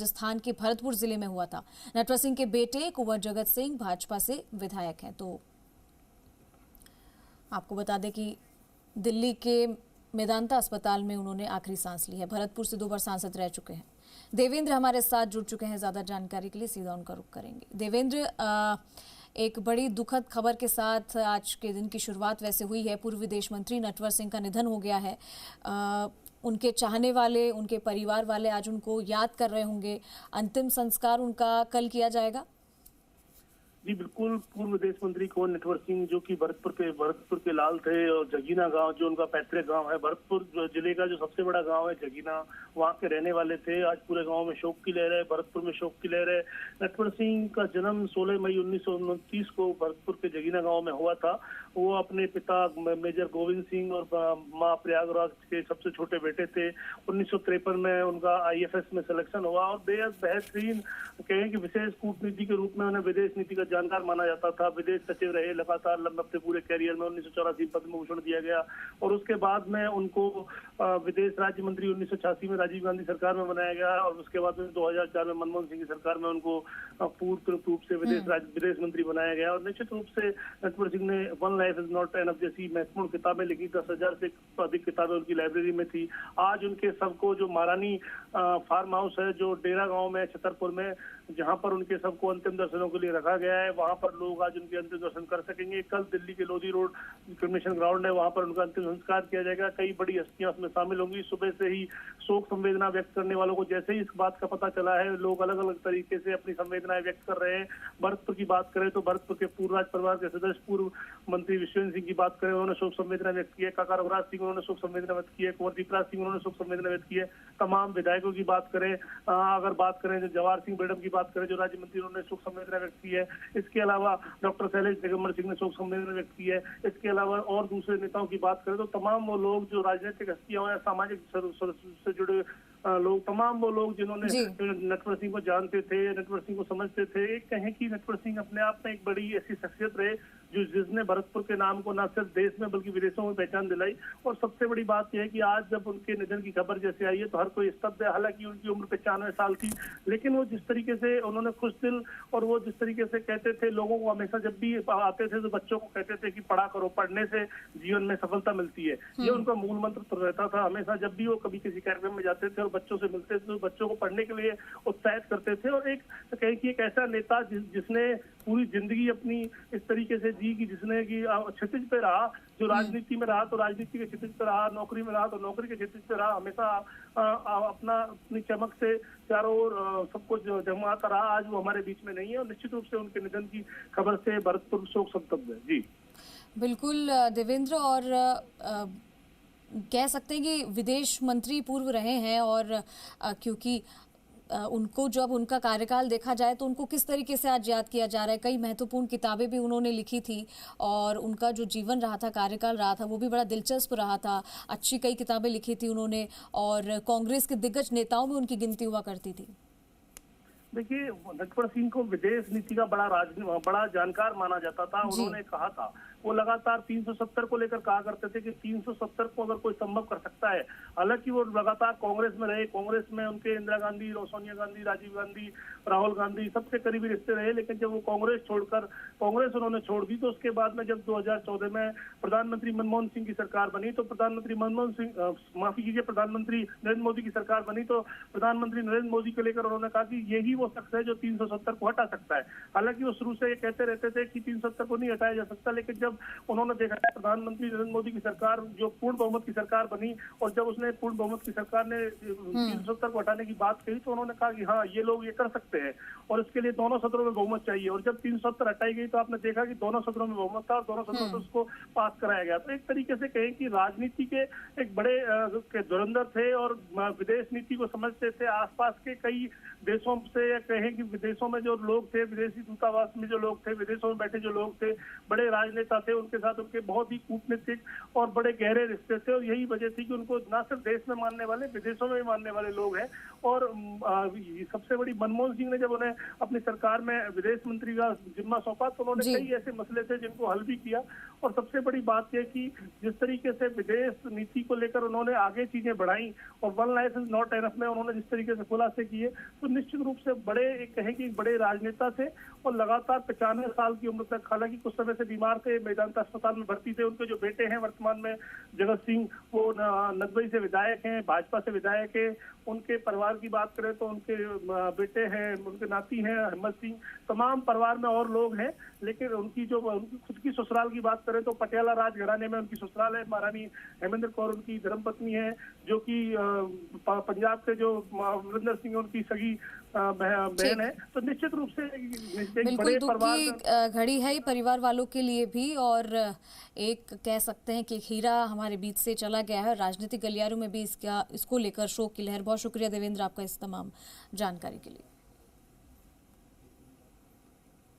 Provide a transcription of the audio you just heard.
राजस्थान के भरतपुर जिले में हुआ था। नटवर सिंह के बेटे कुंवर जगत सिंह भाजपा से विधायक हैं। तो आपको बता दें कि दिल्ली के मेदांता अस्पताल में उन्होंने आखिरी सांस ली है। भरतपुर से 2 बार सांसद रह चुके हैं। देवेंद्र हमारे साथ जुड़ चुके हैं, ज्यादा जानकारी के लिए सीधा उनका रुख करेंगे। देवेंद्र, एक बड़ी दुखद खबर के साथ आज के दिन की शुरुआत वैसे हुई है। पूर्व विदेश मंत्री नटवर सिंह का निधन हो गया है। उनके चाहने वाले, उनके परिवार वाले आज उनको याद कर रहे होंगे। अंतिम संस्कार उनका कल किया जाएगा? जी बिल्कुल। पूर्व विदेश मंत्री कुंवर नटवर सिंह जो कि भरतपुर के लाल थे, और जगीना गांव जो उनका पैतृक गांव है, भरतपुर जिले का जो सबसे बड़ा गांव है जगीना, वहां के रहने वाले थे। आज पूरे गांव में शोक की लहर है, भरतपुर में शोक की लहर है। नटवर सिंह का जन्म 16 मई 1929 को भरतपुर के जगीना गाँव में हुआ था। वो अपने पिता मेजर गोविंद सिंह और माँ प्रयागराज के सबसे छोटे बेटे थे। 1953 में उनका IFS में सिलेक्शन हुआ और बेहद बेहतरीन कहें कि विशेष कूटनीति के रूप में उन्हें विदेश नीति का जानकार माना जाता था। विदेश सचिव रहे लगातार अपने पूरे कैरियर में। 1984 पद्म भूषण दिया गया और उसके बाद में उनको विदेश राज्य मंत्री 1986 में राजीव गांधी सरकार में बनाया गया और उसके बाद में 2004 में मनमोहन सिंह की सरकार में उनको पूर्ण रूप से विदेश मंत्री बनाया गया। और निश्चित रूप से नटवर सिंह ने one life is not enough जैसी महत्वपूर्ण किताबें लिखी। 10,000 से अधिक किताबें उनकी लाइब्रेरी में थी। आज उनके सबको जो महारानी फार्म हाउस है जो डेरा गांव में छतरपुर में, जहां पर उनके सबको अंतिम दर्शनों के लिए रखा गया है, वहां पर लोग आज उनके अंतिम दर्शन कर सकेंगे। कल दिल्ली के लोधी रोड क्रिमेशन ग्राउंड है, वहां पर उनका अंतिम संस्कार किया जाएगा। कई बड़ी हस्तियां उसमें शामिल होंगी। सुबह से ही शोक संवेदना व्यक्त करने वालों को जैसे ही इस बात का पता चला है, लोग अलग अलग तरीके से अपनी संवेदनाएं व्यक्त कर रहे हैं। भरतपुर की बात करें तो भरतपुर के पूर्व राज परिवार के सदस्य पूर्व मंत्री विश्वेंद्र सिंह की बात करें, उन्होंने शोक संवेदना व्यक्त की है। काका रघुराज सिंह उन्होंने शोक संवेदना व्यक्त की है। कुंवर दीपराज सिंह उन्होंने शोक संवेदना व्यक्त की है। तमाम विधायकों की बात करें, अगर बात करें जो जवाहर सिंह बेडम की बात करें जो राज्य मंत्री, उन्होंने शोक संवेदना व्यक्त की है। इसके अलावा डॉक्टर शैलेश दिगंबर सिंह ने शोक संवेदना व्यक्त की है। इसके अलावा और दूसरे नेताओं की बात करें तो तमाम वो लोग जो राजनीतिक हस्तियां हैं, सामाजिक से जुड़े लोग, तमाम वो लोग जिन्होंने नटवर सिंह को जानते थे, नटवर सिंह को समझते थे। एक कहें कि नटवर सिंह अपने आप में एक बड़ी ऐसी शख्सियत रहे जिसने भरतपुर के नाम को न सिर्फ देश में बल्कि विदेशों में पहचान दिलाई। और सबसे बड़ी बात यह है कि आज जब उनके निधन की खबर जैसे आई है तो हर कोई स्तब्ध है। हालांकि उनकी उम्र 95 साल थी, लेकिन वो जिस तरीके से उन्होंने खुश दिल और वो जिस तरीके से कहते थे लोगों को, हमेशा जब भी आते थे तो बच्चों को कहते थे कि पढ़ा करो, पढ़ने से जीवन में सफलता मिलती है। ये उनका मूल मंत्र तो रहता था। हमेशा जब भी वो कभी किसी कार्यक्रम में जाते थे और बच्चों से मिलते थे तो बच्चों को पढ़ने के लिए उत्साहित करते थे। और एक कहें कि एक ऐसा नेता जिसने पूरी जिंदगी अपनी इस तरीके से जी कि जिसने कि क्षितिज पे रहा, जो राजनीति में रहा तो राजनीति के क्षितिज पे रहा, नौकरी में रहा तो नौकरी के क्षितिज पे रहा, हमेशा अपनी चमक से चारों ओर सब कुछ जमाता रहा। आज वो हमारे बीच में नहीं है और निश्चित रूप से उनके निधन की खबर से भरतपुर शोक संतप्त है। जी बिल्कुल देवेंद्र, और कह सकते हैं कि विदेश मंत्री पूर्व रहे हैं और क्योंकि उनको जब उनका कार्यकाल देखा जाए तो उनको किस तरीके से आज याद किया जा रहा है। कई महत्वपूर्ण किताबें भी उन्होंने लिखी थी और उनका जो जीवन रहा था, कार्यकाल रहा था, वो भी बड़ा दिलचस्प रहा था। अच्छी कई किताबें लिखी थी उन्होंने और कांग्रेस के दिग्गज नेताओं में उनकी गिनती हुआ करती थी। देखिए, नटवर सिंह को विदेश नीति का बड़ा जानकार माना जाता था। उन्होंने कहा था, वो लगातार 370 को लेकर कहा करते थे कि 370 को अगर कोई संभव कर सकता है। हालांकि वो लगातार कांग्रेस में रहे, कांग्रेस में उनके इंदिरा गांधी, सोनिया गांधी, राजीव गांधी, राहुल गांधी सबसे करीबी रिश्ते रहे। लेकिन जब वो कांग्रेस उन्होंने छोड़ दी तो उसके बाद में जब 2014 में प्रधानमंत्री मनमोहन सिंह की सरकार बनी तो प्रधानमंत्री नरेंद्र मोदी की सरकार बनी तो प्रधानमंत्री नरेंद्र मोदी को लेकर उन्होंने कहा कि यही वो शख्स है जो 370 को हटा सकता है। हालांकि वो शुरू से ये कहते रहते थे कि 370 को नहीं हटाया जा सकता, लेकिन जब उन्होंने देखा प्रधानमंत्री नरेंद्र मोदी की सरकार जो पूर्ण बहुमत की सरकार बनी और जब उसने पूर्ण बहुमत की सरकार ने 370 को हटाने की बात कही तो उन्होंने कहा कि हाँ, ये लोग ये कर सकते हैं और इसके लिए दोनों सदनों में बहुमत चाहिए। और जब 370 हटाई गई तो आपने देखा कि दोनों सदनों में बहुमत था और दोनों सदनों से उसको पास कराया गया। तो एक तरीके से कहें कि राजनीति के एक बड़े धुरंधर थे और विदेश नीति को समझते थे। आसपास के कई देशों से या कहें कि विदेशों में जो लोग थे, विदेशी दूतावास में जो लोग थे, विदेशों में बैठे जो लोग थे, बड़े राजनेता थे, उनके साथ उनके बहुत ही कूटनीतिक और बड़े गहरे रिश्ते थे और यही वजह थी कि उनको न सिर्फ देश में मानने वाले, विदेशों में भी मानने वाले लोग हैं। और सबसे बड़ी, मनमोहन सिंह ने जब उन्हें अपनी सरकार में विदेश मंत्री का जिम्मा सौंपा तो उन्होंने कई ऐसे मसले थे जिनको हल भी किया। और सबसे बड़ी बात यह कि जिस तरीके से विदेश नीति को लेकर उन्होंने आगे चीजें बढ़ाई और वन लाइसेंस नॉट एनफ में उन्होंने जिस तरीके से खुलासे किए, तो निश्चित रूप से कहें कि बड़े राजनेता थे और लगातार 95 साल की उम्र तक, हालांकि कुछ समय से बीमार थे, मेदांता अस्पताल में भर्ती थे। उनके जो बेटे हैं वर्तमान में जगत सिंह, वो नदबई से विधायक हैं, भाजपा से विधायक है। उनके परिवार की बात करें तो उनके बेटे हैं, उनके नाती हैं अहमद सिंह, तमाम परिवार में और लोग हैं। लेकिन उनकी खुद की ससुराल की बात करें तो पटियाला राजघराने में उनकी ससुराल है। महारानी हेमेंद्र कौर उनकी धर्मपत्नी है, जो कि पंजाब से जो अमरिंदर सिंह उनकी सगी बहन है। तो निश्चित रूप से एक बड़े परिवार की घड़ी है परिवार वालों के लिए भी, और एक कह सकते हैं कि एक हीरा हमारे बीच से चला गया है। राजनीतिक गलियारों में भी इसको लेकर शोक की लहर। बहुत शुक्रिया देवेंद्र आपका इस तमाम जानकारी के लिए।